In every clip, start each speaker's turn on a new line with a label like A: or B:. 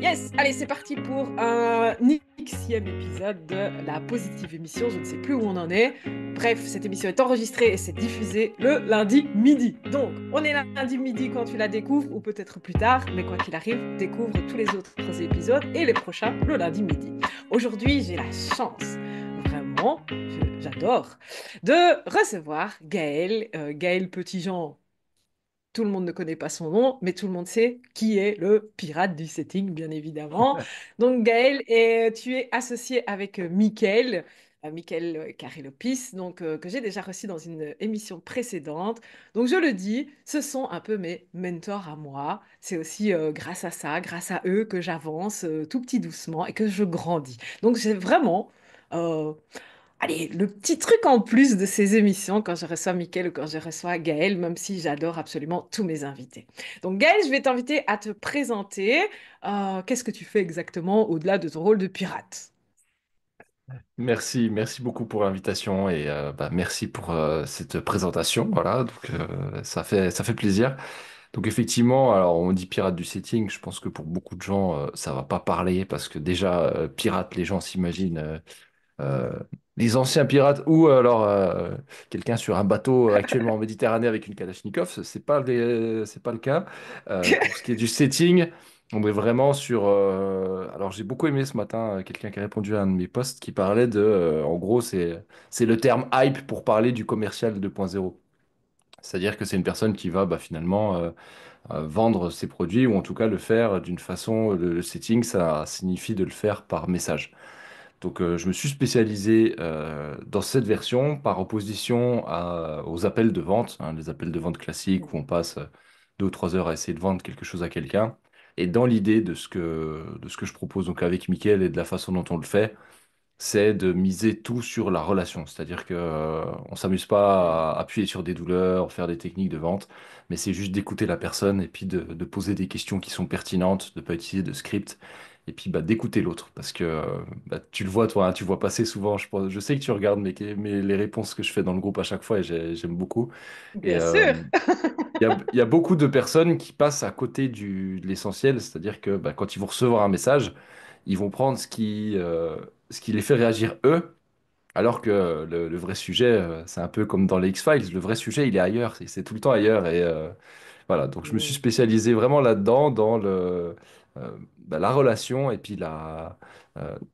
A: Yes, allez, c'est parti pour un Xème épisode de la Positive Émission. Je ne sais plus où on en est. Bref, cette émission est enregistrée et c'est diffusé le lundi midi. Donc, on est lundi midi quand tu la découvres, ou peut-être plus tard, mais quoi qu'il arrive, découvre tous les autres épisodes et les prochains le lundi midi. Aujourd'hui, j'ai la chance, vraiment, j'adore, de recevoir Gaël, Gaël Petitjean. Tout le monde ne connaît pas son nom, mais tout le monde sait qui est le pirate du setting, bien évidemment. Donc Gaël, tu es associé avec Mickaël, Mickaël Carré-Lopis, donc, que j'ai déjà reçu dans une émission précédente. Donc je le dis, ce sont un peu mes mentors à moi. C'est aussi grâce à ça, grâce à eux que j'avance tout petit doucement et que je grandis. Donc j'ai vraiment... euh, Allez, le petit truc en plus de ces émissions quand je reçois Mickaël ou quand je reçois Gaël, même si j'adore absolument tous mes invités. Donc Gaël, je vais t'inviter à te présenter. Qu'est-ce que tu fais exactement au-delà de ton rôle de pirate?
B: Merci beaucoup pour l'invitation et merci pour cette présentation. Voilà, donc ça fait plaisir. Donc effectivement, alors on dit pirate du setting. Je pense que pour beaucoup de gens, ça va pas parler parce que déjà pirate, les gens s'imaginent euh, les anciens pirates ou alors quelqu'un sur un bateau actuellement en Méditerranée avec une Kalachnikov. C'est pas le cas. Pour ce qui est du setting. On est vraiment sur. Alors j'ai beaucoup aimé ce matin quelqu'un qui a répondu à un de mes posts qui parlait de. En gros, c'est le terme hype pour parler du commercial 2.0. C'est-à-dire que c'est une personne qui va finalement vendre ses produits ou en tout cas le faire d'une façon. Le setting, ça signifie de le faire par message. Donc, je me suis spécialisé dans cette version par opposition aux appels de vente, hein, les appels de vente classiques où on passe 2 ou 3 heures à essayer de vendre quelque chose à quelqu'un. Et dans l'idée de ce que je propose donc avec Mickaël et de la façon dont on le fait, c'est de miser tout sur la relation. C'est-à-dire que on s'amuse pas à appuyer sur des douleurs, faire des techniques de vente, mais c'est juste d'écouter la personne et puis de poser des questions qui sont pertinentes, de pas utiliser de script, et puis d'écouter l'autre. Parce que tu le vois, toi, hein, tu vois passer souvent, je sais que tu regardes les réponses que je fais dans le groupe à chaque fois et j'aime beaucoup. Et
A: Bien sûr.
B: il y a beaucoup de personnes qui passent à côté de l'essentiel, c'est-à-dire que quand ils vont recevoir un message, ils vont prendre ce qui les fait réagir eux, alors que le vrai sujet, c'est un peu comme dans les X-Files, le vrai sujet, il est ailleurs, c'est tout le temps ailleurs. Et voilà, donc je me suis
A: Mm.
B: spécialisé vraiment là-dedans, dans la relation et puis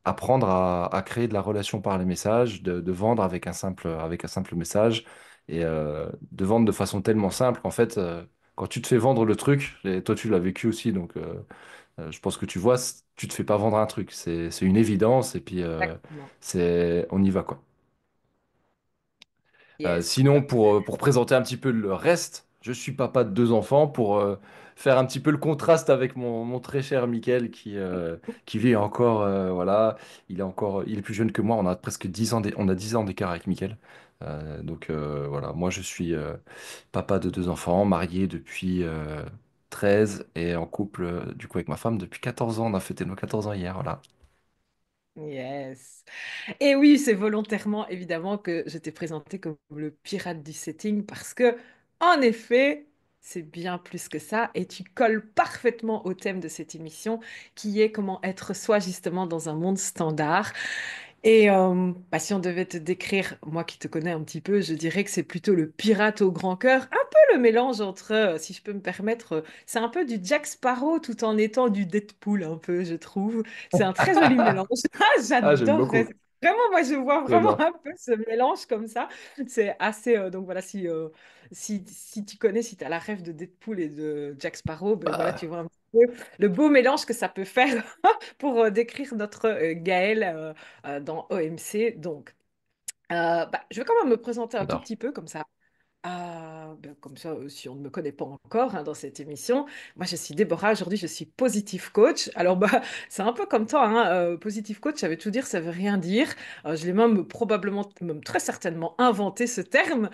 B: apprendre à créer de la relation par les messages, de vendre avec un simple message et de vendre de façon tellement simple qu'en fait, quand tu te fais vendre le truc, et toi tu l'as vécu aussi, donc je pense que tu vois, tu te fais pas vendre un truc, c'est une évidence et puis
A: Exactement.
B: on y va quoi.
A: Yes.
B: Sinon, pour présenter un petit peu le reste, je suis papa de 2 enfants pour faire un petit peu le contraste avec mon très cher Mickaël qui lui est encore, voilà, il est plus jeune que moi, on a presque 10 ans, on a 10 ans d'écart avec Mickaël. Donc voilà, moi je suis papa de 2 enfants, marié depuis 13 et en couple du coup avec ma femme depuis 14 ans, on a fêté nos 14 ans hier, voilà.
A: Yes. Et oui, c'est volontairement, évidemment, que je t'ai présenté comme le pirate du setting parce que, en effet, c'est bien plus que ça et tu colles parfaitement au thème de cette émission qui est comment être soi justement dans un monde standard. Et si on devait te décrire, moi qui te connais un petit peu, je dirais que c'est plutôt le pirate au grand cœur, un peu le mélange entre, si je peux me permettre, c'est un peu du Jack Sparrow tout en étant du Deadpool un peu, je trouve. C'est un très joli mélange. Ah,
B: Ah, j'aime
A: j'adorerais.
B: beaucoup.
A: Vraiment, moi, je vois
B: Très
A: vraiment
B: bien.
A: un peu ce mélange comme ça. C'est assez. Donc voilà, si tu connais, si tu as la rêve de Deadpool et de Jack Sparrow, ben voilà, tu
B: Bah,
A: vois un petit peu le beau mélange que ça peut faire pour décrire notre Gaël dans OMC. Donc, je vais quand même me présenter un tout
B: j'adore.
A: petit peu comme ça. Comme ça, si on ne me connaît pas encore hein, dans cette émission, moi je suis Déborah, aujourd'hui je suis positive coach. Alors c'est un peu comme toi, hein, positive coach, ça veut tout dire, ça veut rien dire. Je l'ai même probablement, même très certainement inventé ce terme.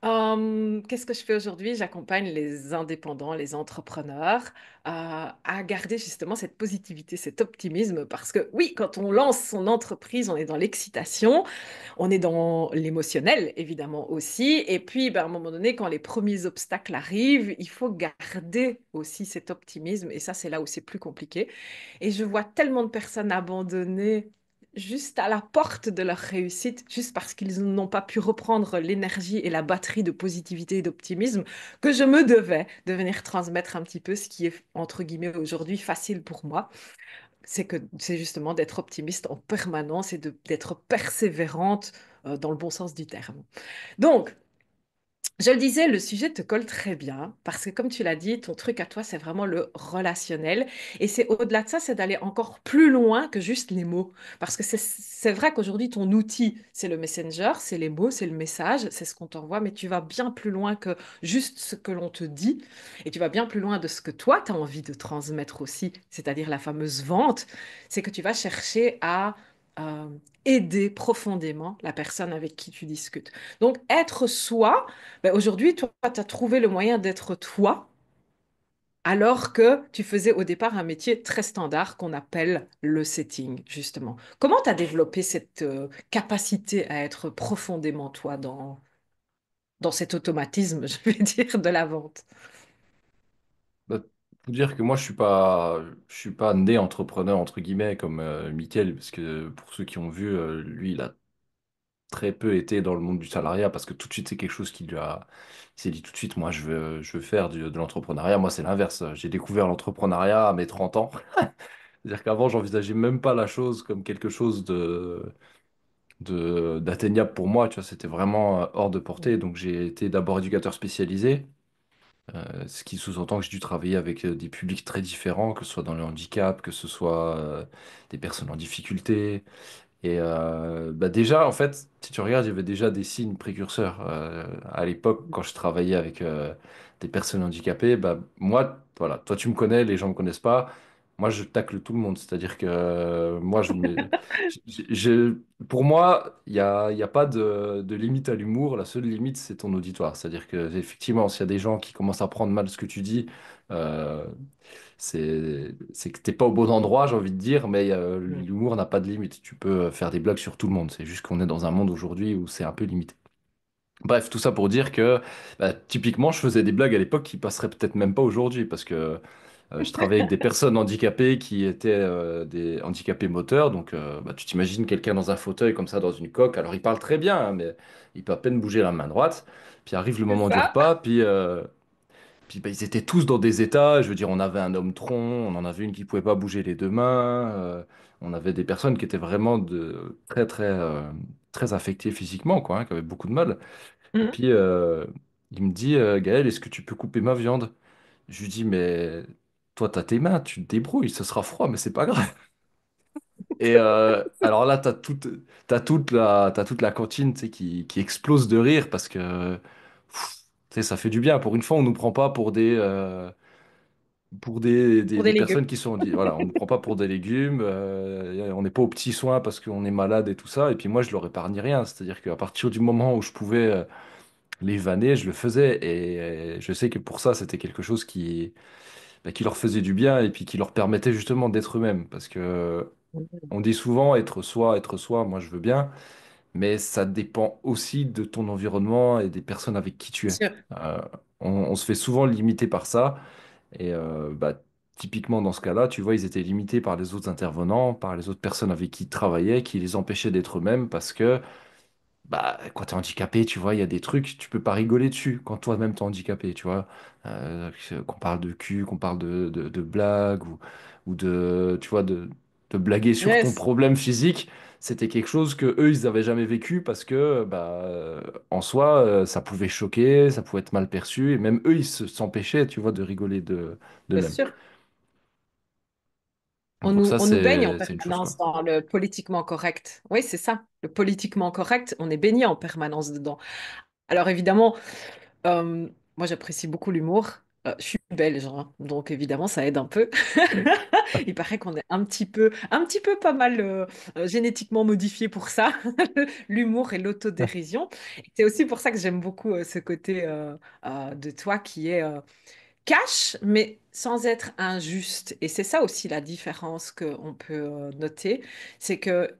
A: Qu'est-ce que je fais aujourd'hui? J'accompagne les indépendants, les entrepreneurs à garder justement cette positivité, cet optimisme, parce que oui, quand on lance son entreprise, on est dans l'excitation, on est dans l'émotionnel évidemment aussi, et puis ben, à un moment donné, quand les premiers obstacles arrivent, il faut garder aussi cet optimisme, et ça c'est là où c'est plus compliqué. Et je vois tellement de personnes abandonnées juste à la porte de leur réussite, juste parce qu'ils n'ont pas pu reprendre l'énergie et la batterie de positivité et d'optimisme, que je me devais de venir transmettre un petit peu ce qui est, entre guillemets, aujourd'hui facile pour moi. C'est justement d'être optimiste en permanence et d'être persévérante dans le bon sens du terme. Donc, je le disais, le sujet te colle très bien parce que comme tu l'as dit, ton truc à toi, c'est vraiment le relationnel. Et c'est au-delà de ça, c'est d'aller encore plus loin que juste les mots. Parce que c'est vrai qu'aujourd'hui, ton outil, c'est le messenger, c'est les mots, c'est le message, c'est ce qu'on t'envoie, mais tu vas bien plus loin que juste ce que l'on te dit. Et tu vas bien plus loin de ce que toi, tu as envie de transmettre aussi, c'est-à-dire la fameuse vente. C'est que tu vas chercher à euh, aider profondément la personne avec qui tu discutes. Donc, être soi, ben, aujourd'hui, toi, tu as trouvé le moyen d'être toi, alors que tu faisais au départ un métier très standard qu'on appelle le setting, justement. Comment tu as développé cette capacité à être profondément toi dans cet automatisme, je vais dire, de la vente?
B: Bah, faut dire que moi, je suis pas né entrepreneur, entre guillemets, comme Mickaël, parce que pour ceux qui ont vu, lui, il a très peu été dans le monde du salariat, parce que tout de suite, c'est quelque chose qui lui a... Il s'est dit tout de suite, moi, je veux faire de l'entrepreneuriat. Moi, c'est l'inverse. J'ai découvert l'entrepreneuriat à mes 30 ans. C'est-à-dire qu'avant, j'envisageais même pas la chose comme quelque chose d'atteignable pour moi. Tu vois, c'était vraiment hors de portée. Donc, j'ai été d'abord éducateur spécialisé. Ce qui sous-entend que j'ai dû travailler avec des publics très différents, que ce soit dans le handicap, que ce soit des personnes en difficulté. Et bah déjà, en fait, si tu regardes, il y avait déjà des signes précurseurs. À l'époque, quand je travaillais avec des personnes handicapées, bah, moi, voilà, toi tu me connais, les gens me connaissent pas. Moi, je tacle tout le monde. C'est-à-dire que moi, pour moi, il y a pas de limite à l'humour. La seule limite, c'est ton auditoire. C'est-à-dire que, effectivement, s'il y a des gens qui commencent à prendre mal ce que tu dis, euh, c'est que t'es pas au bon endroit, j'ai envie de dire, mais
A: Mm.
B: l'humour n'a pas de limite. Tu peux faire des blagues sur tout le monde. C'est juste qu'on est dans un monde aujourd'hui où c'est un peu limité. Bref, tout ça pour dire que bah, typiquement, je faisais des blagues à l'époque qui passeraient peut-être même pas aujourd'hui parce que je travaillais avec des personnes handicapées qui étaient des handicapés moteurs. Donc, bah, tu t'imagines quelqu'un dans un fauteuil comme ça, dans une coque. Alors, il parle très bien, hein, mais il peut à peine bouger la main droite. Puis arrive le
A: C'est
B: moment du
A: ça?
B: repas, puis bah, ils étaient tous dans des états. Je veux dire, on avait un homme tronc, on en avait une qui pouvait pas bouger les deux mains. On avait des personnes qui étaient vraiment très affectées physiquement, quoi, hein, qui avaient beaucoup de mal. Et
A: Mhm.
B: puis il me dit, Gaël, est-ce que tu peux couper ma viande? Je lui dis, mais toi, t'as tes mains, tu te débrouilles, ce sera froid, mais c'est pas grave. Et alors là, t'as toute la cantine, tu sais, qui explose de rire parce que pff, tu sais, ça fait du bien. Pour une fois, on nous prend pas pour
A: Pour des
B: des
A: légumes.
B: personnes qui sont... Voilà, on ne prend pas pour des légumes, on n'est pas aux petits soins parce qu'on est malade et tout ça. Et puis moi, je leur épargne rien. C'est-à-dire qu'à partir du moment où je pouvais les vanner, je le faisais. Et je sais que pour ça, c'était quelque chose bah, qui leur faisait du bien et puis qui leur permettait justement d'être eux-mêmes. Parce que
A: Mhm.
B: on dit souvent être soi, moi je veux bien, mais ça dépend aussi de ton environnement et des personnes avec qui tu es.
A: Sûr.
B: Euh, on se fait souvent limiter par ça. Et bah, typiquement dans ce cas-là, tu vois, ils étaient limités par les autres intervenants, par les autres personnes avec qui ils travaillaient, qui les empêchaient d'être eux-mêmes parce que bah, quand tu es handicapé, tu vois, il y a des trucs, tu peux pas rigoler dessus quand toi-même t'es handicapé, tu vois. Qu'on parle de cul, qu'on parle de blagues ou tu vois, de blaguer sur ton
A: Yes.
B: problème physique, c'était quelque chose que eux, ils avaient jamais vécu parce que, bah, en soi, ça pouvait choquer, ça pouvait être mal perçu et même eux, s'empêchaient, tu vois, de rigoler
A: Bien
B: d'eux-mêmes.
A: sûr. On
B: Donc
A: nous,
B: ça,
A: on nous baigne en
B: c'est une chose,
A: permanence
B: quoi.
A: dans le politiquement correct. Oui, c'est ça. Le politiquement correct, on est baigné en permanence dedans. Alors évidemment, moi j'apprécie beaucoup l'humour. Je suis belge, hein. Donc évidemment, ça aide un peu. Il paraît qu'on est un petit peu pas mal génétiquement modifié pour ça, l'humour et l'autodérision. C'est aussi pour ça que j'aime beaucoup ce côté de toi qui est cash, mais sans être injuste. Et c'est ça aussi la différence qu'on peut noter, c'est que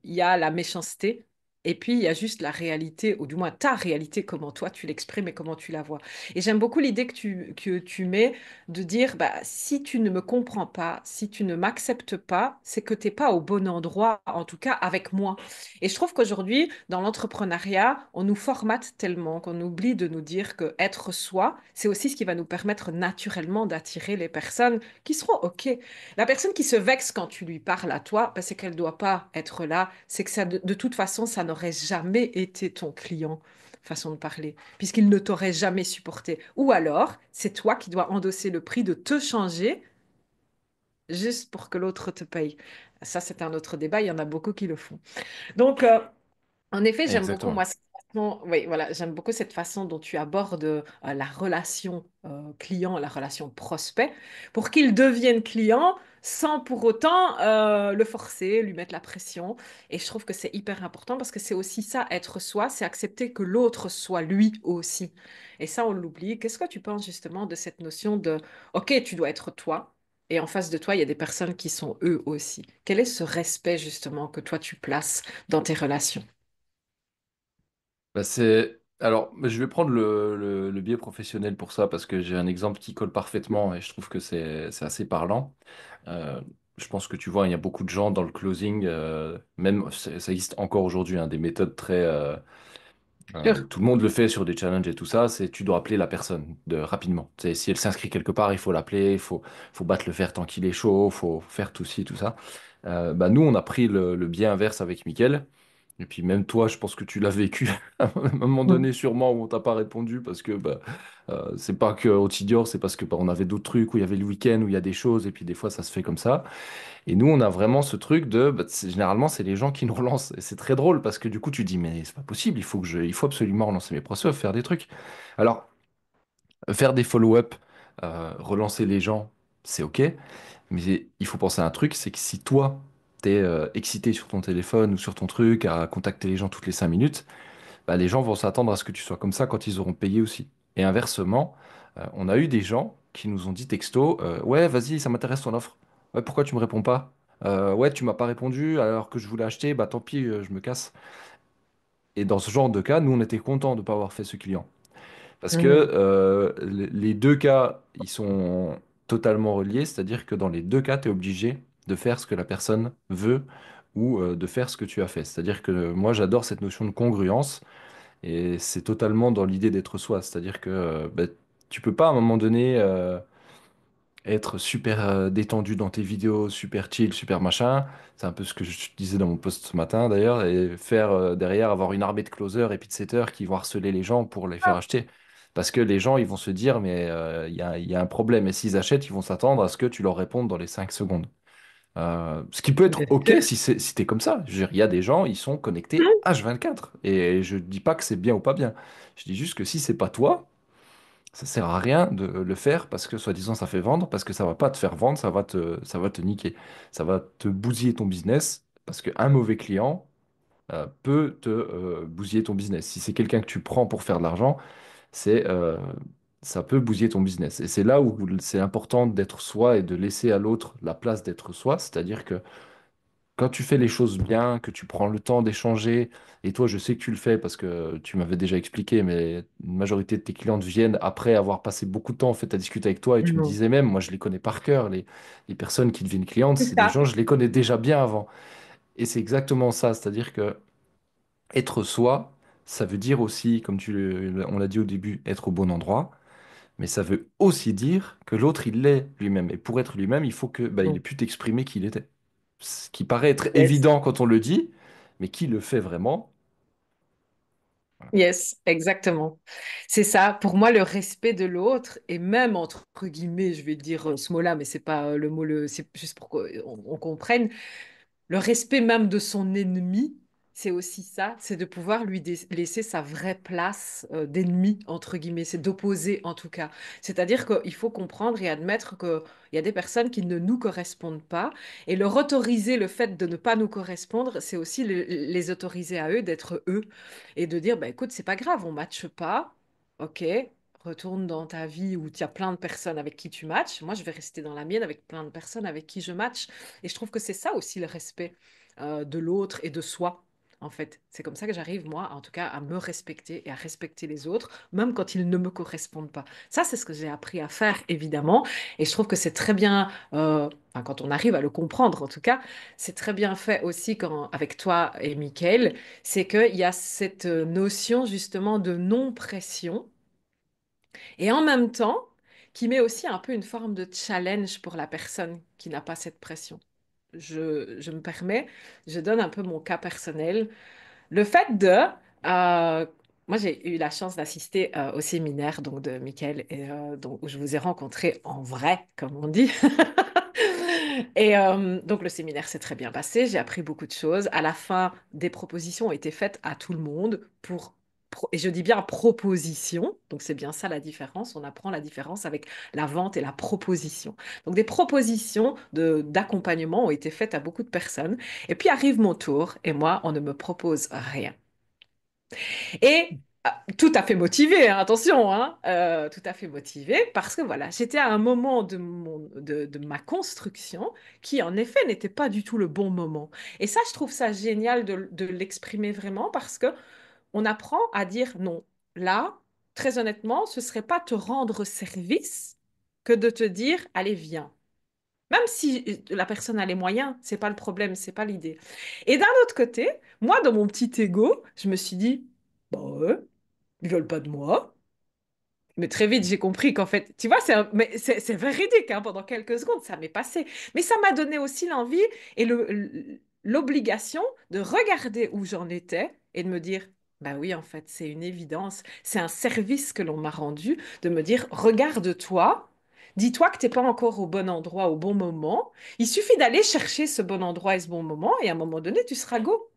A: il y a la méchanceté. Et puis, il y a juste la réalité, ou du moins ta réalité, comment toi tu l'exprimes et comment tu la vois. Et j'aime beaucoup l'idée que tu mets de dire, bah, si tu ne me comprends pas, si tu ne m'acceptes pas, c'est que tu n'es pas au bon endroit, en tout cas avec moi. Et je trouve qu'aujourd'hui, dans l'entrepreneuriat, on nous formate tellement qu'on oublie de nous dire que être soi, c'est aussi ce qui va nous permettre naturellement d'attirer les personnes qui seront OK. La personne qui se vexe quand tu lui parles à toi, ben, c'est qu'elle ne doit pas être là. C'est que ça, de toute façon, ça n'aurait jamais été ton client, façon de parler, puisqu'il ne t'aurait jamais supporté. Ou alors, c'est toi qui dois endosser le prix de te changer juste pour que l'autre te paye. Ça, c'est un autre débat. Il y en a beaucoup qui le font. Donc, en effet, j'aime beaucoup, moi,
B: Exactement.
A: cette façon, oui, voilà, j'aime beaucoup cette façon dont tu abordes la relation client, la relation prospect, pour qu'il devienne client sans pour autant le forcer, lui mettre la pression. Et je trouve que c'est hyper important parce que c'est aussi ça, être soi, c'est accepter que l'autre soit lui aussi. Et ça, on l'oublie. Qu'est-ce que tu penses justement de cette notion de, OK, tu dois être toi, et en face de toi, il y a des personnes qui sont eux aussi. Quel est ce respect justement que toi, tu places dans tes relations?
B: Bah, Alors, je vais prendre le biais professionnel pour ça parce que j'ai un exemple qui colle parfaitement et je trouve que c'est assez parlant. Euh, je pense que tu vois, il y a beaucoup de gens dans le closing, même ça existe encore aujourd'hui, hein, des méthodes
A: Sûr.
B: tout le monde le fait sur des challenges et tout ça, c'est tu dois appeler la personne rapidement. Si elle s'inscrit quelque part, il faut l'appeler, faut battre le fer tant qu'il est chaud, faut faire tout ci, tout ça. Bah, nous, on a pris le biais inverse avec Mickaël. Et puis même toi, je pense que tu l'as vécu à un moment donné sûrement où on t'a pas répondu parce que bah, c'est pas que au Tidior, c'est parce que bah, on avait d'autres trucs où il y avait le week-end où il y a des choses et puis des fois ça se fait comme ça. Et nous, on a vraiment ce truc de bah, généralement c'est les gens qui nous relancent et c'est très drôle parce que du coup tu dis mais c'est pas possible, il faut absolument relancer mes prospects, faire des trucs. Alors faire des follow-up, relancer les gens, c'est ok, mais il faut penser à un truc, c'est que si toi t'es excité sur ton téléphone ou sur ton truc à contacter les gens toutes les 5 minutes, bah, les gens vont s'attendre à ce que tu sois comme ça quand ils auront payé aussi. Et inversement, on a eu des gens qui nous ont dit texto, ouais, vas-y, ça m'intéresse ton offre. Ouais, pourquoi tu me réponds pas? Ouais, tu m'as pas répondu alors que je voulais acheter, bah tant pis, je me casse. Et dans ce genre de cas, nous, on était contents de ne pas avoir fait ce client. Parce que
A: Mhm.
B: les deux cas, ils sont totalement reliés, c'est-à-dire que dans les deux cas, tu es obligé de faire ce que la personne veut ou de faire ce que tu as fait. C'est-à-dire que moi, j'adore cette notion de congruence. Et c'est totalement dans l'idée d'être soi. C'est-à-dire que bah, tu peux pas à un moment donné être super détendu dans tes vidéos, super chill, super machin. C'est un peu ce que je disais dans mon post ce matin d'ailleurs. Et faire derrière avoir une armée de closers et puis de setters qui vont harceler les gens pour les faire acheter. Parce que les gens, ils vont se dire, mais il y a un problème. Et s'ils achètent, ils vont s'attendre à ce que tu leur répondes dans les 5 secondes. Ce qui peut être
A: Bien
B: OK
A: sûr.
B: si t'es comme ça. Je veux dire, il y a des gens, ils sont connectés H24. Et je dis pas que c'est bien ou pas bien. Je dis juste que si c'est pas toi, ça sert à rien de le faire parce que soi-disant ça fait vendre, parce que ça va pas te faire vendre, ça va te niquer. Ça va te bousiller ton business parce qu'un mauvais client peut te bousiller ton business. Si c'est quelqu'un que tu prends pour faire de l'argent, c'est ça peut bousiller ton business. Et c'est là où c'est important d'être soi et de laisser à l'autre la place d'être soi. C'est-à-dire que quand tu fais les choses bien, que tu prends le temps d'échanger, et toi, je sais que tu le fais parce que tu m'avais déjà expliqué, mais une majorité de tes clientes viennent après avoir passé beaucoup de temps en fait à discuter avec toi, et tu me
A: Mhm.
B: disais même, moi je les connais par cœur, les personnes qui deviennent clientes,
A: C'est
B: c'est des
A: ça.
B: gens, je les connais déjà bien avant. Et c'est exactement ça, c'est-à-dire que être soi, ça veut dire aussi, comme on l'a dit au début, être au bon endroit. Mais ça veut aussi dire que l'autre, il l'est lui-même. Et pour être lui-même, il faut que, bah, il ait
A: Mhm.
B: pu t'exprimer qui il était. Ce qui paraît être
A: Yes.
B: évident quand on le dit, mais qui le fait vraiment?
A: Yes, exactement. C'est ça. Pour moi, le respect de l'autre, et même entre guillemets, je vais dire ce mot-là, mais c'est pas le mot, c'est juste pour qu'on on comprenne, le respect même de son ennemi, c'est aussi ça, c'est de pouvoir lui laisser sa vraie place d'ennemi, entre guillemets, c'est d'opposer en tout cas. C'est-à-dire qu'il faut comprendre et admettre qu'il y a des personnes qui ne nous correspondent pas et leur autoriser le fait de ne pas nous correspondre, c'est aussi les autoriser à eux d'être eux et de dire, bah, écoute, c'est pas grave, on ne matche pas, ok, retourne dans ta vie où tu as plein de personnes avec qui tu matches. Moi, je vais rester dans la mienne avec plein de personnes avec qui je match. Et je trouve que c'est ça aussi le respect de l'autre et de soi. En fait, c'est comme ça que j'arrive, moi, en tout cas, à me respecter et à respecter les autres, même quand ils ne me correspondent pas. Ça, c'est ce que j'ai appris à faire, évidemment. Et je trouve que c'est très bien, enfin, quand on arrive à le comprendre, en tout cas, c'est très bien fait aussi quand, avec toi et Mickaël, c'est qu'il y a cette notion, justement, de non-pression et en même temps, qui met aussi un peu une forme de challenge pour la personne qui n'a pas cette pression. Je me permets, je donne un peu mon cas personnel. Le fait de... moi, j'ai eu la chance d'assister au séminaire donc, de Michael, et, donc, où je vous ai rencontré en vrai, comme on dit. Et donc, le séminaire s'est très bien passé. J'ai appris beaucoup de choses. À la fin, des propositions ont été faites à tout le monde et je dis bien proposition, donc c'est bien ça la différence. On apprend la différence avec la vente et la proposition. Donc des propositions d'accompagnement ont été faites à beaucoup de personnes. Et puis arrive mon tour et moi, on ne me propose rien. Et tout à fait motivé, hein, attention, hein, tout à fait motivé parce que voilà, j'étais à un moment de ma construction qui en effet n'était pas du tout le bon moment. Et ça, je trouve ça génial de l'exprimer vraiment parce que on apprend à dire non. Là, très honnêtement, ce serait pas te rendre service que de te dire, allez, viens. Même si la personne a les moyens, c'est pas le problème, c'est pas l'idée. Et d'un autre côté, moi, dans mon petit ego, je me suis dit, bah ouais, ils veulent pas de moi. Mais très vite, j'ai compris qu'en fait, tu vois, mais c'est véridique, hein, pendant quelques secondes, ça m'est passé. Mais ça m'a donné aussi l'envie et l'obligation de regarder où j'en étais et de me dire, bah oui, en fait, c'est une évidence, c'est un service que l'on m'a rendu, de me dire, regarde-toi, dis-toi que t'es pas encore au bon endroit au bon moment. Il suffit d'aller chercher ce bon endroit et ce bon moment, et à un moment donné, tu seras go.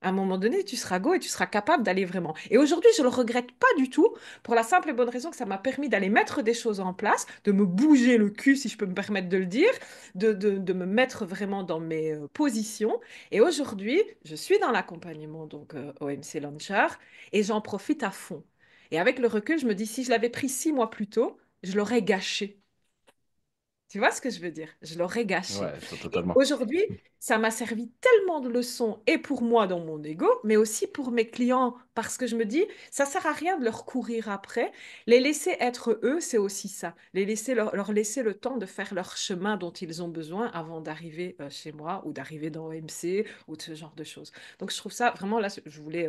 A: À un moment donné, tu seras go et tu seras capable d'aller vraiment. Et aujourd'hui, je ne le regrette pas du tout pour la simple et bonne raison que ça m'a permis d'aller mettre des choses en place, de me bouger le cul, si je peux me permettre de le dire, de me mettre vraiment dans mes positions. Et aujourd'hui, je suis dans l'accompagnement donc OMC Launcher et j'en profite à fond. Et avec le recul, je me dis, si je l'avais pris 6 mois plus tôt, je l'aurais gâché. Tu vois ce que je veux dire? Je l'aurais gâché.
B: Ouais,
A: Et
B: totalement.
A: aujourd'hui, ça m'a servi tellement de leçons, et pour moi dans mon ego, mais aussi pour mes clients, parce que je me dis, ça sert à rien de leur courir après. Les laisser être eux, c'est aussi ça. Les laisser leur laisser le temps de faire leur chemin dont ils ont besoin avant d'arriver chez moi ou d'arriver dans OMC ou de ce genre de choses. Donc je trouve ça vraiment là, je voulais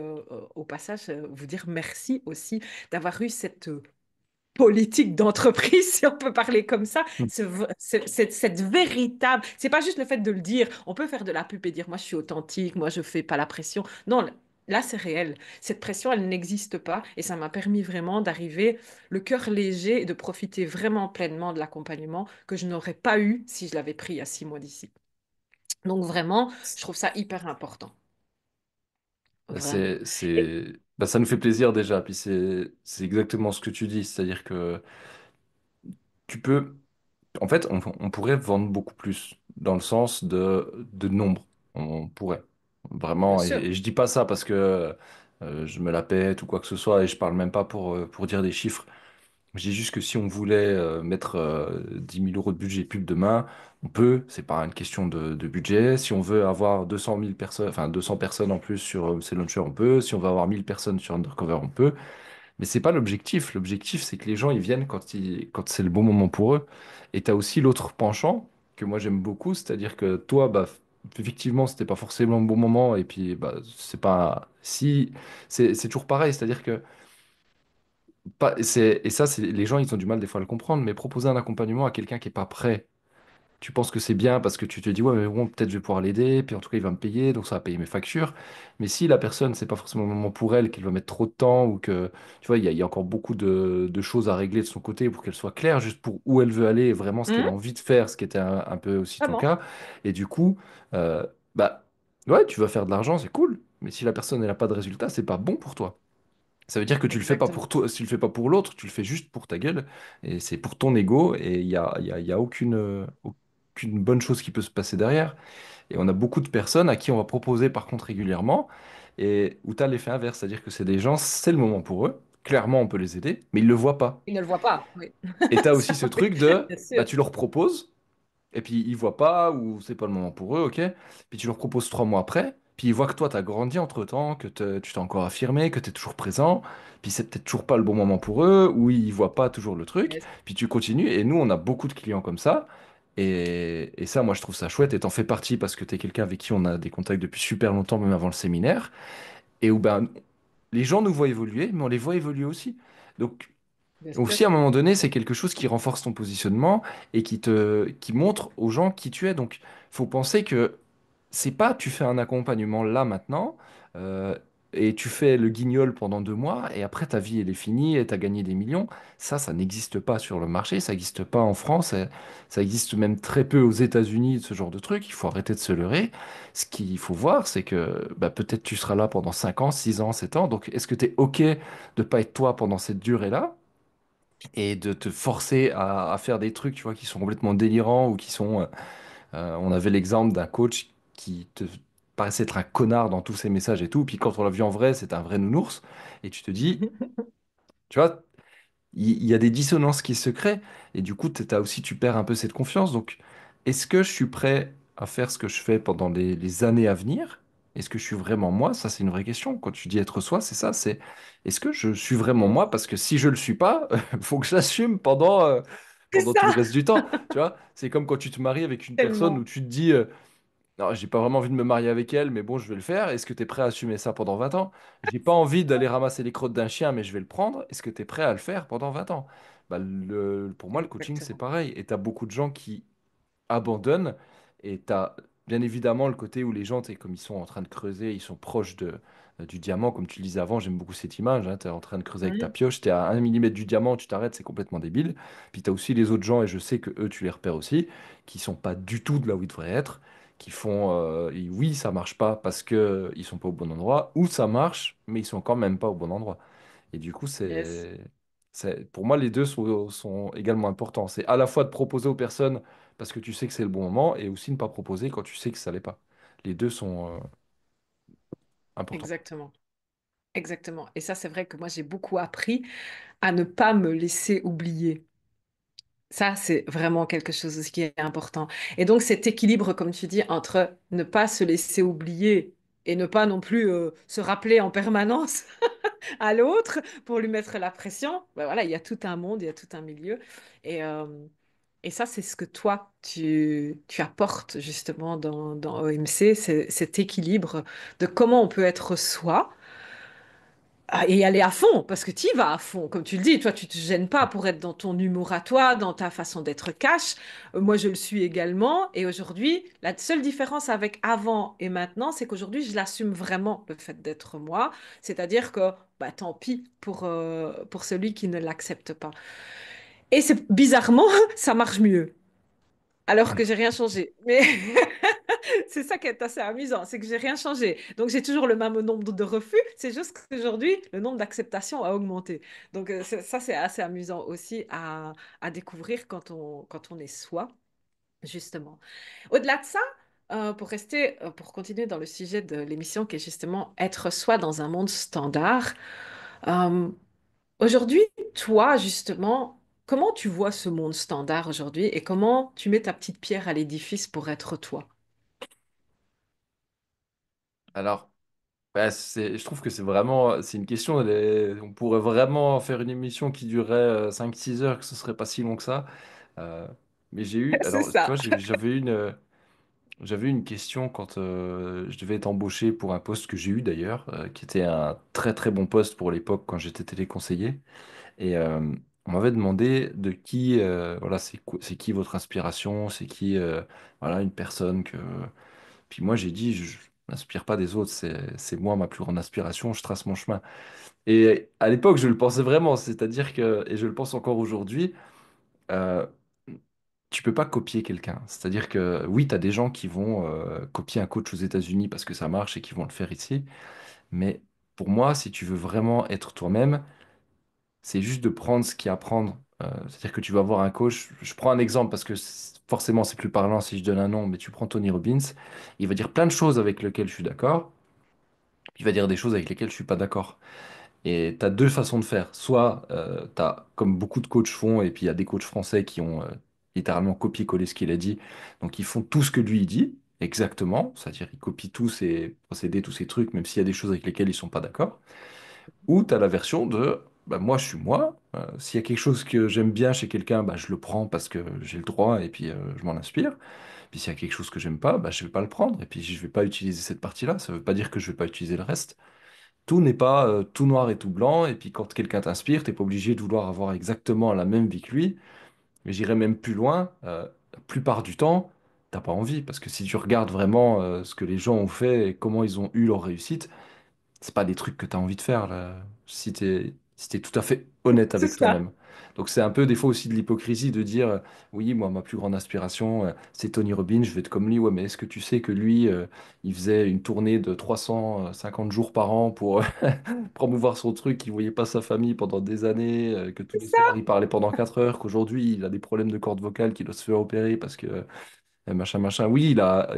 A: au passage vous dire merci aussi d'avoir eu cette politique d'entreprise, si on peut parler comme ça, cette véritable, c'est pas juste le fait de le dire, on peut faire de la pub et dire moi je suis authentique, moi je fais pas la pression. Non, là c'est réel. Cette pression, elle n'existe pas et ça m'a permis vraiment d'arriver le cœur léger et de profiter vraiment pleinement de l'accompagnement que je n'aurais pas eu si je l'avais pris il y a 6 mois d'ici. Donc vraiment, je trouve ça hyper important. Vraiment. Et-
B: Ça nous fait plaisir déjà. Puis c'est exactement ce que tu dis. C'est-à-dire que tu peux, en fait, on pourrait vendre beaucoup plus dans le sens de nombre. On pourrait.
A: bien
B: Vraiment.
A: sûr.
B: Et je dis pas ça parce que je me la pète ou quoi que ce soit. Et je parle même pas pour dire des chiffres. Je dis juste que si on voulait mettre 10 000 euros de budget pub demain, on peut, c'est pas une question de budget. Si on veut avoir 200 000 personnes, enfin 200 personnes en plus sur Launcher, on peut. Si on veut avoir 1000 personnes sur Undercover, on peut. Mais c'est pas l'objectif. L'objectif, c'est que les gens, ils viennent quand c'est le bon moment pour eux. Et tu as aussi l'autre penchant que moi j'aime beaucoup, c'est-à-dire que toi, bah, effectivement, c'était pas forcément le bon moment. Et puis, bah, c'est pas. Si, c'est toujours pareil, c'est-à-dire que et ça, les gens, ils ont du mal des fois à le comprendre, mais proposer un accompagnement à quelqu'un qui est pas prêt, tu penses que c'est bien parce que tu te dis, ouais, mais bon, peut-être je vais pouvoir l'aider, puis en tout cas, il va me payer, donc ça va payer mes factures. Mais si la personne, c'est pas forcément le moment pour elle, qu'elle va mettre trop de temps, ou que, tu vois, il y a encore beaucoup de choses à régler de son côté pour qu'elle soit claire, juste pour où elle veut aller, et vraiment ce qu'elle a
A: Hum,
B: envie de faire, ce qui était un peu aussi ton
A: Vraiment.
B: cas. Et du coup, bah, ouais, tu vas faire de l'argent, c'est cool. Mais si la personne n'a pas de résultat, c'est pas bon pour toi. Ça veut dire que tu le fais pas pour
A: Exactement.
B: toi, si tu le fais pas pour l'autre, tu le fais juste pour ta gueule, et c'est pour ton ego, et il y a aucune bonne chose qui peut se passer derrière. Et on a beaucoup de personnes à qui on va proposer par contre régulièrement, et où tu as l'effet inverse, c'est-à-dire que c'est des gens, c'est le moment pour eux, clairement on peut les aider, mais ils le voient pas.
A: Ils ne le voient pas. Oui.
B: Et tu as aussi
A: Ça,
B: ce
A: oui,
B: truc de,
A: bien
B: bah,
A: sûr.
B: tu leur proposes, et puis ils voient pas, ou c'est pas le moment pour eux, ok? Puis tu leur proposes 3 mois après, puis ils voient que toi, tu as grandi entre-temps, que tu t'es encore affirmé, que tu es toujours présent, puis c'est peut-être toujours pas le bon moment pour eux, ou ils voient pas toujours le truc,
A: Yes.
B: puis tu continues, et nous, on a beaucoup de clients comme ça, et ça, moi, je trouve ça chouette, et t'en fais partie parce que tu es quelqu'un avec qui on a des contacts depuis super longtemps, même avant le séminaire, et où ben, les gens nous voient évoluer, mais on les voit évoluer aussi. Donc,
A: Bien
B: aussi,
A: sûr.
B: à un moment donné, c'est quelque chose qui renforce ton positionnement et qui montre aux gens qui tu es. Donc, faut penser que c'est pas tu fais un accompagnement là maintenant euh, et tu fais le guignol pendant 2 mois et après ta vie elle est finie et tu as gagné des millions. Ça n'existe pas sur le marché, ça n'existe pas en France, et ça existe même très peu aux États-Unis, ce genre de truc. Il faut arrêter de se leurrer. Ce qu'il faut voir, c'est que bah, peut-être tu seras là pendant 5 ans, 6 ans, 7 ans. Donc, est-ce que tu es OK de pas être toi pendant cette durée-là? Et de te forcer à faire des trucs, tu vois, qui sont complètement délirants ou qui sont... on avait l'exemple d'un coach qui te paraissait être un connard dans tous ses messages et tout, puis quand on l'a vu en vrai, c'est un vrai nounours. Et tu te dis, tu vois, il y a des dissonances qui se créent et du coup, aussi, tu perds un peu cette confiance. Donc, est-ce que je suis prêt à faire ce que je fais pendant les années à venir? Est-ce que je suis vraiment moi? Ça, c'est une vraie question. Quand tu dis être soi, c'est ça, c'est est-ce que je suis vraiment
A: Yes.
B: moi? Parce que si je le suis pas, faut que j'assume
A: C'est
B: pendant tout le
A: ça,
B: reste du temps. Tu vois, c'est comme quand tu te maries avec une personne où
A: tellement.
B: tu te dis, non, j'ai pas vraiment envie de me marier avec elle, mais bon, je vais le faire. Est-ce que tu es prêt à assumer ça pendant 20 ans? J'ai pas envie d'aller ramasser les crottes d'un chien, mais je vais le prendre. Est-ce que tu es prêt à le faire pendant 20 ans? Bah, pour moi, le coaching, c'est
A: Exactement.
B: pareil. Et tu as beaucoup de gens qui abandonnent. Et tu as bien évidemment le côté où les gens, tu sais, comme ils sont en train de creuser, ils sont proches du diamant, comme tu le disais avant, j'aime beaucoup cette image. Tu es en train de creuser avec ta
A: Mhm.
B: pioche, tu es à 1 millimètre du diamant, tu t'arrêtes, c'est complètement débile. Puis tu as aussi les autres gens, et je sais que eux, tu les repères aussi, qui sont pas du tout de là où ils devraient être, qui font, et oui, ça marche pas parce que ils sont pas au bon endroit, ou ça marche, mais ils sont quand même pas au bon endroit. Et du coup,
A: Yes.
B: pour moi, les deux sont également importants. C'est à la fois de proposer aux personnes parce que tu sais que c'est le bon moment et aussi ne pas proposer quand tu sais que ça l'est pas. Les deux sont importants.
A: Exactement. Exactement. Et ça, c'est vrai que moi, j'ai beaucoup appris à ne pas me laisser oublier. Ça, c'est vraiment quelque chose aussi qui est important. Et donc, cet équilibre, comme tu dis, entre ne pas se laisser oublier et ne pas non plus se rappeler en permanence à l'autre pour lui mettre la pression, ben voilà, il y a tout un monde, il y a tout un milieu. Et, euh, et ça, c'est ce que toi, tu apportes justement dans OMC, c'est cet équilibre de comment on peut être soi. Et aller à fond, parce que tu y vas à fond, comme tu le dis, toi tu te gênes pas pour être dans ton humour à toi, dans ta façon d'être cash. Moi je le suis également, et aujourd'hui, la seule différence avec avant et maintenant, c'est qu'aujourd'hui je l'assume vraiment, le fait d'être moi, c'est-à-dire que bah, tant pis pour celui qui ne l'accepte pas. Et c'est bizarrement, ça marche mieux, alors que j'ai rien changé. Mais c'est ça qui est assez amusant, c'est que j'ai rien changé. Donc j'ai toujours le même nombre de refus, c'est juste qu'aujourd'hui, le nombre d'acceptations a augmenté. Donc ça, c'est assez amusant aussi à découvrir quand on est soi, justement. Au-delà de ça, pour continuer dans le sujet de l'émission qui est justement être soi dans un monde standard, euh, aujourd'hui, toi, justement, comment tu vois ce monde standard aujourd'hui et comment tu mets ta petite pierre à l'édifice pour être toi?
B: Alors, bah, je trouve que c'est une question, on pourrait vraiment faire une émission qui durerait 5-6 heures, que ce serait pas si long que ça. Euh, mais
A: C'est
B: tu vois,
A: ça.
B: j'avais eu une question quand je devais être embauché pour un poste que j'ai eu d'ailleurs, qui était un très très bon poste pour l'époque quand j'étais téléconseiller. Et on m'avait demandé de qui, voilà, c'est qui votre inspiration, c'est qui, voilà, une personne que. Puis moi j'ai dit, je n'inspire pas des autres, c'est moi ma plus grande inspiration, je trace mon chemin. Et à l'époque je le pensais vraiment, c'est-à-dire que, et je le pense encore aujourd'hui. euh, tu peux pas copier quelqu'un. C'est-à-dire que oui, tu as des gens qui vont copier un coach aux États-Unis parce que ça marche et qui vont le faire ici. Mais pour moi, si tu veux vraiment être toi-même, c'est juste de prendre ce qu'il y a à prendre. C'est-à-dire que tu vas voir un coach. Je prends un exemple parce que forcément, c'est plus parlant si je donne un nom, mais tu prends Tony Robbins. Il va dire plein de choses avec lesquelles je suis d'accord. Il va dire des choses avec lesquelles je suis pas d'accord. Et tu as deux façons de faire. Soit tu as, comme beaucoup de coachs font, et puis il y a des coachs français qui ont littéralement copié-collé ce qu'il a dit. Donc ils font tout ce que lui il dit, exactement. C'est-à-dire ils copient tous ses procédés, tous ses trucs, même s'il y a des choses avec lesquelles ils sont pas d'accord. Ou tu as la version de bah, moi je suis moi. S'il y a quelque chose que j'aime bien chez quelqu'un, bah, je le prends parce que j'ai le droit et puis je m'en inspire. Puis s'il y a quelque chose que j'aime pas, bah, je vais pas le prendre et puis je vais pas utiliser cette partie-là. Ça veut pas dire que je vais pas utiliser le reste. Tout n'est pas tout noir et tout blanc. Et puis quand quelqu'un t'inspire, t'es pas obligé de vouloir avoir exactement la même vie que lui. Mais j'irais même plus loin. La plupart du temps, t'as pas envie. Parce que si tu regardes vraiment ce que les gens ont fait et comment ils ont eu leur réussite, c'est pas des trucs que tu as envie de faire là, si t'es tout à fait honnête
A: C'est
B: avec
A: ça.
B: toi-même. Donc c'est un peu des fois aussi de l'hypocrisie de dire oui, moi ma plus grande inspiration c'est Tony Robbins, je vais être comme lui. Ouais, mais est-ce que tu sais que lui il faisait une tournée de 350 jours par an pour promouvoir son truc, qu'il voyait pas sa famille pendant des années, que tous
A: C'est
B: les
A: ça.
B: soirs il parlait pendant 4 heures, qu'aujourd'hui il a des problèmes de cordes vocales, qu'il doit se faire opérer parce que machin, machin. Oui, il a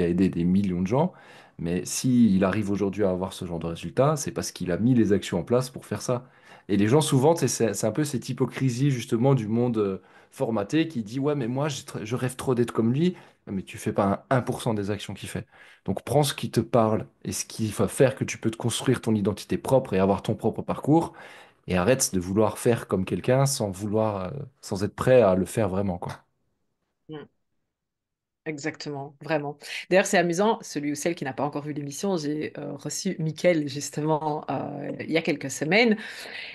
B: aidé des millions de gens, mais s'il arrive aujourd'hui à avoir ce genre de résultat, c'est parce qu'il a mis les actions en place pour faire ça. Et les gens, souvent, tu sais, c'est un peu cette hypocrisie justement du monde formaté qui dit, ouais, mais moi, je rêve trop d'être comme lui. Mais tu fais pas un 1% des actions qu'il fait. Donc prends ce qui te parle et ce qui va faire que tu peux te construire ton identité propre et avoir ton propre parcours. Et arrête de vouloir faire comme quelqu'un sans vouloir, sans être prêt à le faire vraiment, quoi.
A: Mm. Exactement, vraiment. D'ailleurs, c'est amusant, celui ou celle qui n'a pas encore vu l'émission, j'ai reçu Mickaël justement il y a quelques semaines.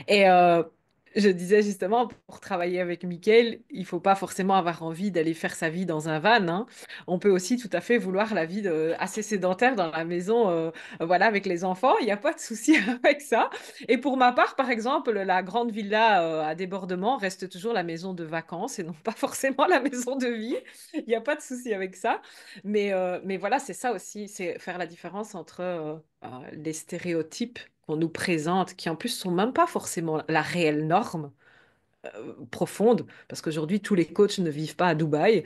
A: Et je disais justement, pour travailler avec Mickaël, il faut pas forcément avoir envie d'aller faire sa vie dans un van, hein. On peut aussi tout à fait vouloir la vie assez sédentaire dans la maison, voilà, avec les enfants. Il n'y a pas de souci avec ça. Et pour ma part, par exemple, la grande villa à débordement reste toujours la maison de vacances et non pas forcément la maison de vie. Il n'y a pas de souci avec ça. Mais voilà, c'est ça aussi, c'est faire la différence entre les stéréotypes qu'on nous présente, qui en plus sont même pas forcément la réelle norme profonde, parce qu'aujourd'hui, tous les coachs ne vivent pas à Dubaï,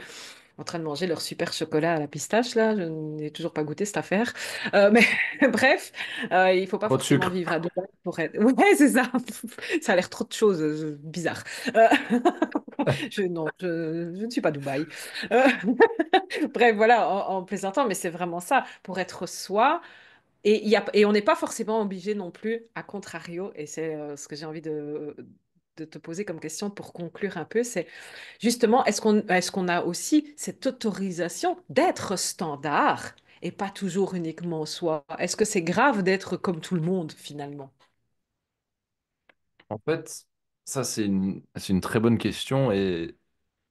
A: en train de manger leur super chocolat à la pistache, là, je n'ai toujours pas goûté cette affaire. Mais bref, il faut pas
B: Trop de
A: forcément
B: sucre.
A: vivre à Dubaï pour être... Ouais, c'est ça. Ça a l'air trop de choses bizarres. Non, je ne suis pas Dubaï. Euh, Bref, voilà, en plaisantant, mais c'est vraiment ça. Pour être soi, et on n'est pas forcément obligé non plus, à contrario, et c'est ce que j'ai envie de te poser comme question pour conclure un peu, c'est justement, est-ce qu'on a aussi cette autorisation d'être standard et pas toujours uniquement soi? Est-ce que c'est grave d'être comme tout le monde finalement?
B: En fait, ça, c'est une très bonne question et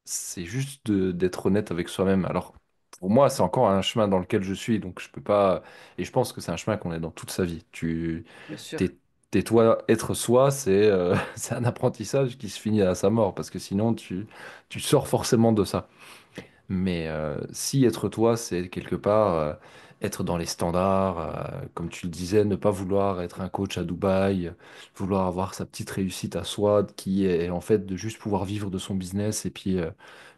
B: c'est juste d'être honnête avec soi-même. Alors, pour moi, c'est encore un chemin dans lequel je suis, donc je peux pas. Et je pense que c'est un chemin qu'on est dans toute sa vie.
A: Bien sûr.
B: T'es, toi, être soi, c'est c'est un apprentissage qui se finit à sa mort, parce que sinon, tu sors forcément de ça. Mais si être toi, c'est quelque part être dans les standards, comme tu le disais, ne pas vouloir être un coach à Dubaï, vouloir avoir sa petite réussite à soi, qui est en fait de juste pouvoir vivre de son business et puis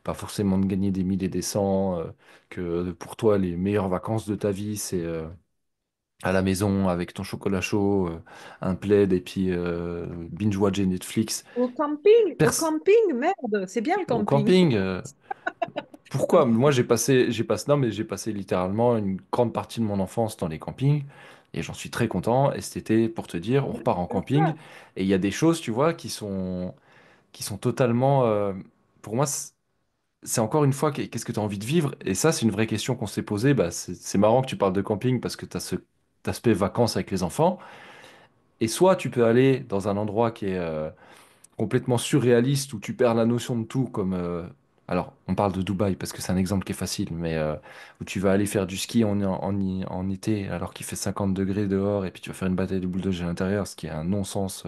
B: pas forcément de gagner des mille et des cents, que pour toi, les meilleures vacances de ta vie, c'est à la maison avec ton chocolat chaud, un plaid et puis binge-watcher Netflix.
A: Au
B: Pers-
A: camping, merde, c'est bien le
B: Au
A: camping.
B: camping. Pourquoi? Moi, non, mais j'ai passé littéralement une grande partie de mon enfance dans les campings et j'en suis très content. Et cet été, pour te dire, on repart en
A: C'est
B: camping
A: ça.
B: et il y a des choses, tu vois, qui sont totalement, pour moi, c'est encore une fois, qu'est-ce que tu as envie de vivre? Et ça, c'est une vraie question qu'on s'est posée. Bah, c'est marrant que tu parles de camping parce que tu as cet aspect vacances avec les enfants. Et soit tu peux aller dans un endroit qui est complètement surréaliste où tu perds la notion de tout, comme alors on parle de Dubaï parce que c'est un exemple qui est facile, mais où tu vas aller faire du ski en été alors qu'il fait 50 degrés dehors et puis tu vas faire une bataille de boules de neige à l'intérieur, ce qui est un non-sens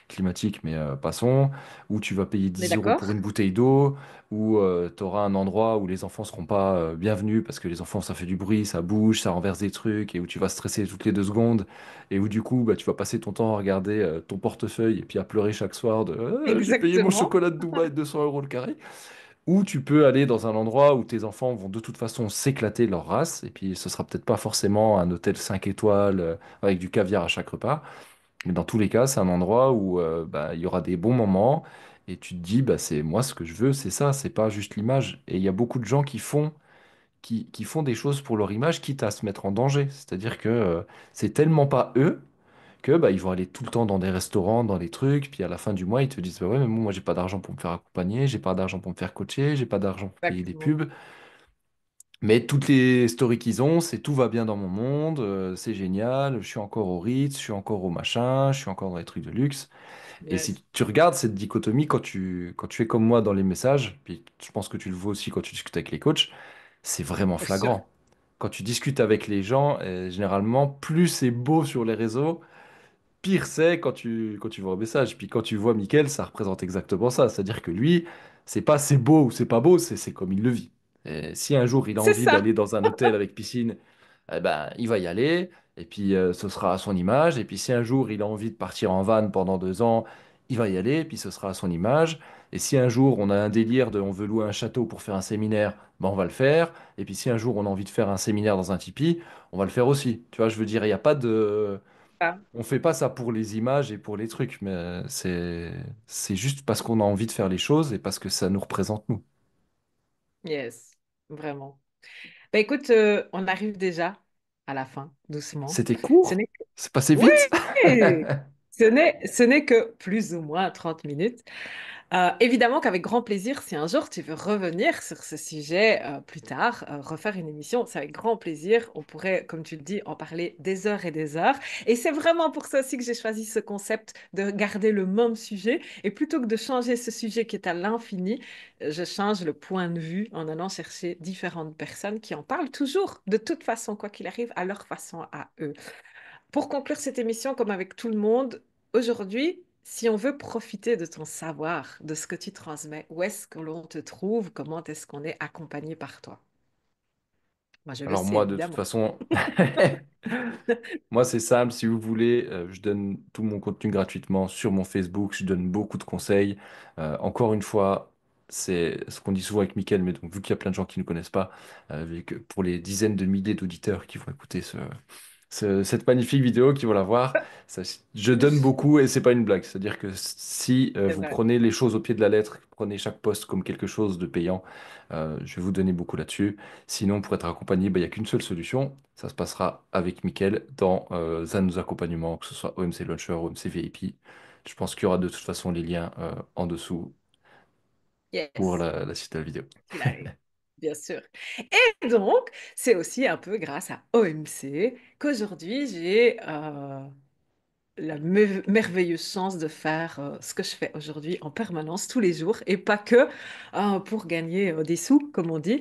B: climatique, mais passons, où tu vas payer
A: On est
B: 10 euros pour
A: d'accord?
B: une bouteille d'eau, où tu auras un endroit où les enfants seront pas bienvenus parce que les enfants, ça fait du bruit, ça bouge, ça renverse des trucs, et où tu vas stresser toutes les 2 secondes, et où du coup, bah, tu vas passer ton temps à regarder ton portefeuille et puis à pleurer chaque soir de j'ai payé mon
A: Exactement.
B: chocolat de Dubaï 200 euros le carré. Ou tu peux aller dans un endroit où tes enfants vont de toute façon s'éclater de leur race, et puis ce sera peut-être pas forcément un hôtel 5 étoiles avec du caviar à chaque repas, mais dans tous les cas, c'est un endroit où bah, il y aura des bons moments, et tu te dis, bah, c'est moi ce que je veux, c'est ça, c'est pas juste l'image. Et il y a beaucoup de gens qui font des choses pour leur image, quitte à se mettre en danger. C'est-à-dire que c'est tellement pas eux que bah, ils vont aller tout le temps dans des restaurants, dans des trucs, puis à la fin du mois, ils te disent, bah ouais, mais moi, j'ai pas d'argent pour me faire accompagner, j'ai pas d'argent pour me faire coacher, j'ai pas d'argent pour payer des
A: Exactement.
B: pubs. Mais toutes les stories qu'ils ont, c'est tout va bien dans mon monde, c'est génial, je suis encore au Ritz, je suis encore au machin, je suis encore dans les trucs de luxe. Et si
A: Yes.
B: tu regardes cette dichotomie quand tu es comme moi dans les messages, puis je pense que tu le vois aussi quand tu discutes avec les coachs, c'est vraiment
A: Bien sûr.
B: flagrant. Quand tu discutes avec les gens, généralement, plus c'est beau sur les réseaux, pire c'est quand tu vois un message. Puis quand tu vois Mickaël, ça représente exactement ça. C'est-à-dire que lui, c'est pas c'est beau ou c'est pas beau, c'est comme il le vit. Et si un jour il a
A: C'est
B: envie
A: ça.
B: d'aller dans un hôtel avec piscine, eh ben, il va y aller. Et puis ce sera à son image. Et puis si un jour il a envie de partir en van pendant 2 ans, il va y aller. Et puis ce sera à son image. Et si un jour on a un délire de on veut louer un château pour faire un séminaire, ben on va le faire. Et puis si un jour on a envie de faire un séminaire dans un tipi, on va le faire aussi. Tu vois, je veux dire, il n'y a pas de
A: Ah,
B: on fait pas ça pour les images et pour les trucs, mais c'est juste parce qu'on a envie de faire les choses et parce que ça nous représente nous.
A: yes. Vraiment. Bah écoute, on arrive déjà à la fin, doucement.
B: C'était
A: Ce
B: court,
A: n'est
B: c'est passé
A: Oui,
B: vite.
A: ce n'est que plus ou moins 30 minutes. Évidemment qu'avec grand plaisir, si un jour tu veux revenir sur ce sujet plus tard, refaire une émission, c'est avec grand plaisir. On pourrait, comme tu le dis, en parler des heures et des heures. Et c'est vraiment pour ça aussi que j'ai choisi ce concept de garder le même sujet. Et plutôt que de changer ce sujet qui est à l'infini, je change le point de vue en allant chercher différentes personnes qui en parlent toujours, de toute façon, quoi qu'il arrive, à leur façon à eux. Pour conclure cette émission, comme avec tout le monde, aujourd'hui, si on veut profiter de ton savoir, de ce que tu transmets, où est-ce que l'on te trouve, comment est-ce qu'on est accompagné par toi? Moi, je le
B: Alors
A: sais,
B: moi, de toute
A: évidemment.
B: façon, moi c'est simple. Si vous voulez, je donne tout mon contenu gratuitement sur mon Facebook. Je donne beaucoup de conseils. Encore une fois, c'est ce qu'on dit souvent avec Mickaël, mais donc vu qu'il y a plein de gens qui ne connaissent pas, pour les dizaines de milliers d'auditeurs qui vont écouter cette magnifique vidéo qui vont la voir. Je donne beaucoup et c'est pas une blague. C'est-à-dire que si
A: C'est
B: vous
A: vrai.
B: prenez les choses au pied de la lettre, prenez chaque poste comme quelque chose de payant, je vais vous donner beaucoup là-dessus. Sinon, pour être accompagné, bah, il n'y a qu'une seule solution. Ça se passera avec Mickaël dans un de nos accompagnements, que ce soit OMC Launcher, OMC VIP. Je pense qu'il y aura de toute façon les liens en dessous pour
A: Yes,
B: la suite de la vidéo.
A: qu'il arrive, bien sûr. Et donc, c'est aussi un peu grâce à OMC qu'aujourd'hui, j'ai la merveilleuse chance de faire ce que je fais aujourd'hui en permanence, tous les jours, et pas que pour gagner des sous, comme on dit.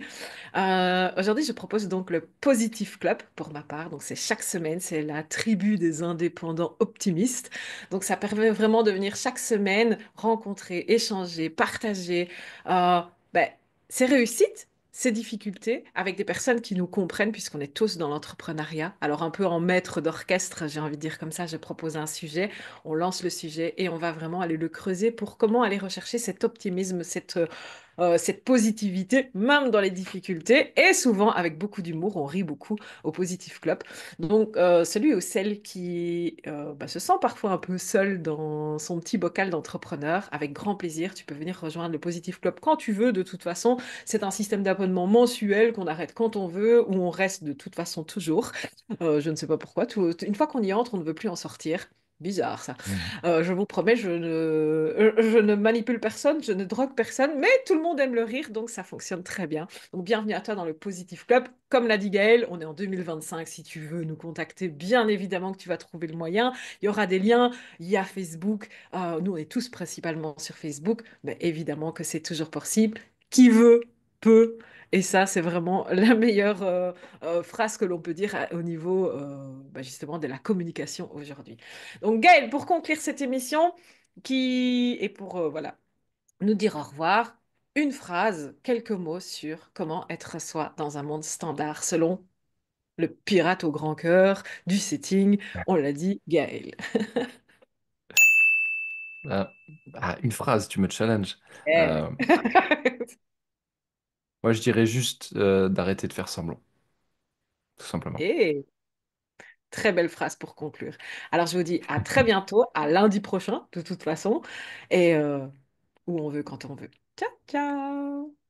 A: Aujourd'hui, je propose donc le Positive Club pour ma part. Donc, c'est chaque semaine, c'est la tribu des indépendants optimistes. Donc, ça permet vraiment de venir chaque semaine rencontrer, échanger, partager ben, ses réussites, ses difficultés avec des personnes qui nous comprennent puisqu'on est tous dans l'entrepreneuriat. Alors, un peu en maître d'orchestre, j'ai envie de dire comme ça, je propose un sujet, on lance le sujet et on va vraiment aller le creuser pour comment aller rechercher cet optimisme, cette positivité, même dans les difficultés, et souvent avec beaucoup d'humour, on rit beaucoup au Positive Club. Donc, celui ou celle qui se sent parfois un peu seul dans son petit bocal d'entrepreneur, avec grand plaisir, tu peux venir rejoindre le Positive Club quand tu veux. De toute façon, c'est un système d'abonnement mensuel qu'on arrête quand on veut, où on reste de toute façon toujours. Je ne sais pas pourquoi. Une fois qu'on y entre, on ne veut plus en sortir. Bizarre ça.
B: Mhm.
A: Je vous promets, je ne manipule personne, je ne drogue personne, mais tout le monde aime le rire, donc ça fonctionne très bien. Donc bienvenue à toi dans le Positive Club. Comme l'a dit Gaël, on est en 2025. Si tu veux nous contacter, bien évidemment que tu vas trouver le moyen. Il y aura des liens, il y a Facebook. Nous, on est tous principalement sur Facebook, mais évidemment que c'est toujours possible. Qui veut, peut. Et ça, c'est vraiment la meilleure phrase que l'on peut dire au niveau justement de la communication aujourd'hui. Donc Gaël, pour conclure cette émission, Et pour voilà, nous dire au revoir, une phrase, quelques mots sur comment être soi dans un monde standard selon le pirate au grand cœur du setting, on l'a dit, Gaël.
B: Ah, une phrase, tu me challenges.
A: Eh
B: Euh, Moi, je dirais juste d'arrêter de faire semblant, tout simplement.
A: Et très belle phrase pour conclure. Alors je vous dis à très bientôt, à lundi prochain, de toute façon, et où on veut quand on veut. Ciao, ciao!